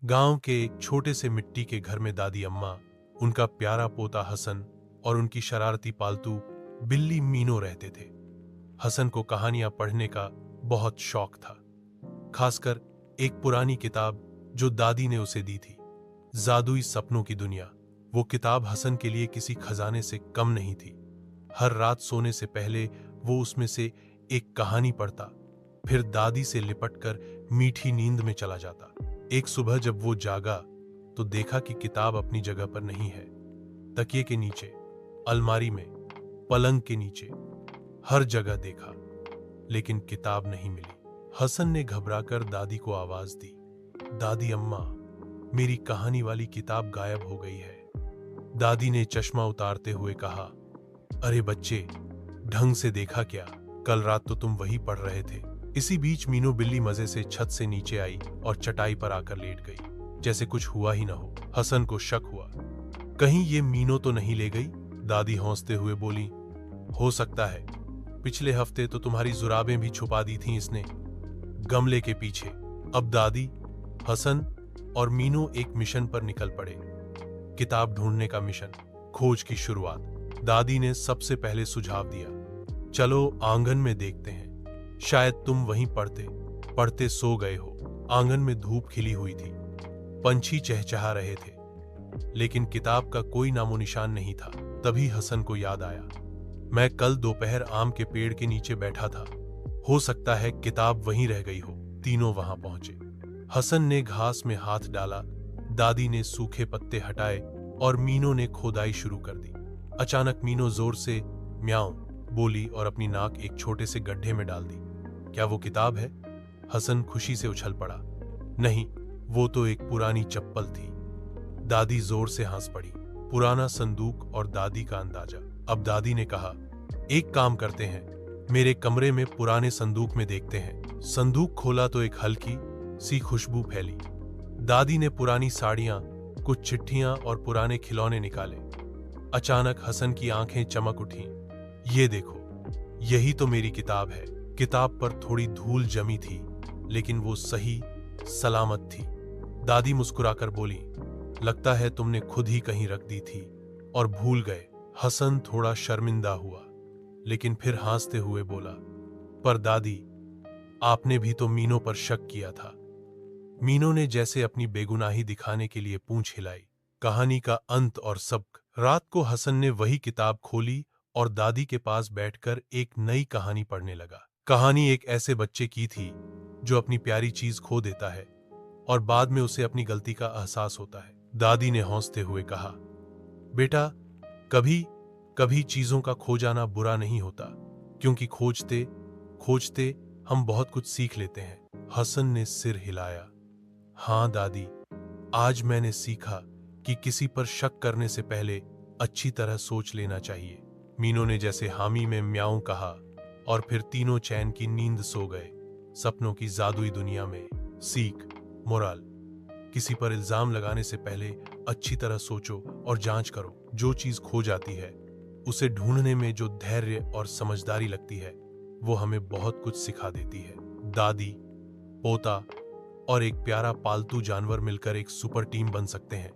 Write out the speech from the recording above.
गांव के एक छोटे से मिट्टी के घर में दादी अम्मा, उनका प्यारा पोता हसन और उनकी शरारती पालतू बिल्ली मीनो रहते थे। हसन को कहानियां पढ़ने का बहुत शौक था, खासकर एक पुरानी किताब जो दादी ने उसे दी थी, जादुई सपनों की दुनिया। वो किताब हसन के लिए किसी खजाने से कम नहीं थी। हर रात सोने से पहले वो उसमें से एक कहानी पढ़ता, फिर दादी से लिपटकर मीठी नींद में चला जाता। एक सुबह जब वो जागा तो देखा कि किताब अपनी जगह पर नहीं है। तकिए के नीचे, अलमारी में, पलंग के नीचे, हर जगह देखा, लेकिन किताब नहीं मिली। हसन ने घबराकर दादी को आवाज दी, दादी अम्मा, मेरी कहानी वाली किताब गायब हो गई है। दादी ने चश्मा उतारते हुए कहा, अरे बच्चे, ढंग से देखा क्या? कल रात तो तुम वही पढ़ रहे थे। इसी बीच मीनू बिल्ली मजे से छत से नीचे आई और चटाई पर आकर लेट गई, जैसे कुछ हुआ ही ना हो। हसन को शक हुआ, कहीं ये मीनू तो नहीं ले गई? दादी हंसते हुए बोली, हो सकता है, पिछले हफ्ते तो तुम्हारी जुराबें भी छुपा दी थी इसने, गमले के पीछे। अब दादी, हसन और मीनू एक मिशन पर निकल पड़े। किताब ढूंढने का मिशन, खोज की शुरुआत। दादी ने सबसे पहले सुझाव दिया, चलो आंगन में देखते हैं, शायद तुम वहीं पढ़ते पढ़ते सो गए हो। आंगन में धूप खिली हुई थी, पंछी चहचहा रहे थे, लेकिन किताब का कोई नामो निशान नहीं था। तभी हसन को याद आया, मैं कल दोपहर आम के पेड़ के नीचे बैठा था, हो सकता है किताब वहीं रह गई हो। तीनों वहां पहुंचे। हसन ने घास में हाथ डाला, दादी ने सूखे पत्ते हटाए और मीनू ने खोदाई शुरू कर दी। अचानक मीनू जोर से म्याऊं बोली और अपनी नाक एक छोटे से गड्ढे में डाल दी। क्या वो किताब है? हसन खुशी से उछल पड़ा। नहीं, वो तो एक पुरानी चप्पल थी। दादी जोर से हंस पड़ी। पुराना संदूक और दादी का अंदाजा। अब दादी ने कहा, एक काम करते हैं, मेरे कमरे में पुराने संदूक में देखते हैं। संदूक खोला तो एक हल्की सी खुशबू फैली। दादी ने पुरानी साड़ियां, कुछ चिट्ठियां और पुराने खिलौने निकाले। अचानक हसन की आंखें चमक उठी। ये देखो, यही तो मेरी किताब है। किताब पर थोड़ी धूल जमी थी, लेकिन वो सही सलामत थी। दादी मुस्कुराकर बोली, लगता है तुमने खुद ही कहीं रख दी थी और भूल गए। हसन थोड़ा शर्मिंदा हुआ, लेकिन फिर हंसते हुए बोला, पर दादी, आपने भी तो मीनू पर शक किया था। मीनू ने जैसे अपनी बेगुनाही दिखाने के लिए पूंछ हिलाई। कहानी का अंत और सबक। रात को हसन ने वही किताब खोली और दादी के पास बैठकर एक नई कहानी पढ़ने लगा। कहानी एक ऐसे बच्चे की थी जो अपनी प्यारी चीज खो देता है और बाद में उसे अपनी गलती का एहसास होता है। दादी ने हंसते हुए कहा, बेटा, कभी कभी चीजों का खो जाना बुरा नहीं होता, क्योंकि खोजते खोजते हम बहुत कुछ सीख लेते हैं। हसन ने सिर हिलाया। हाँ दादी, आज मैंने सीखा कि किसी पर शक करने से पहले अच्छी तरह सोच लेना चाहिए। मीनू ने जैसे हामी में म्याऊं कहा और फिर तीनों चैन की नींद सो गए। सपनों की जादुई दुनिया में सीख, मोरल, किसी पर इल्जाम लगाने से पहले अच्छी तरह सोचो और जांच करो। जो चीज खो जाती है, उसे ढूंढने में जो धैर्य और समझदारी लगती है, वो हमें बहुत कुछ सिखा देती है। दादी, पोता और एक प्यारा पालतू जानवर मिलकर एक सुपर टीम बन सकते हैं।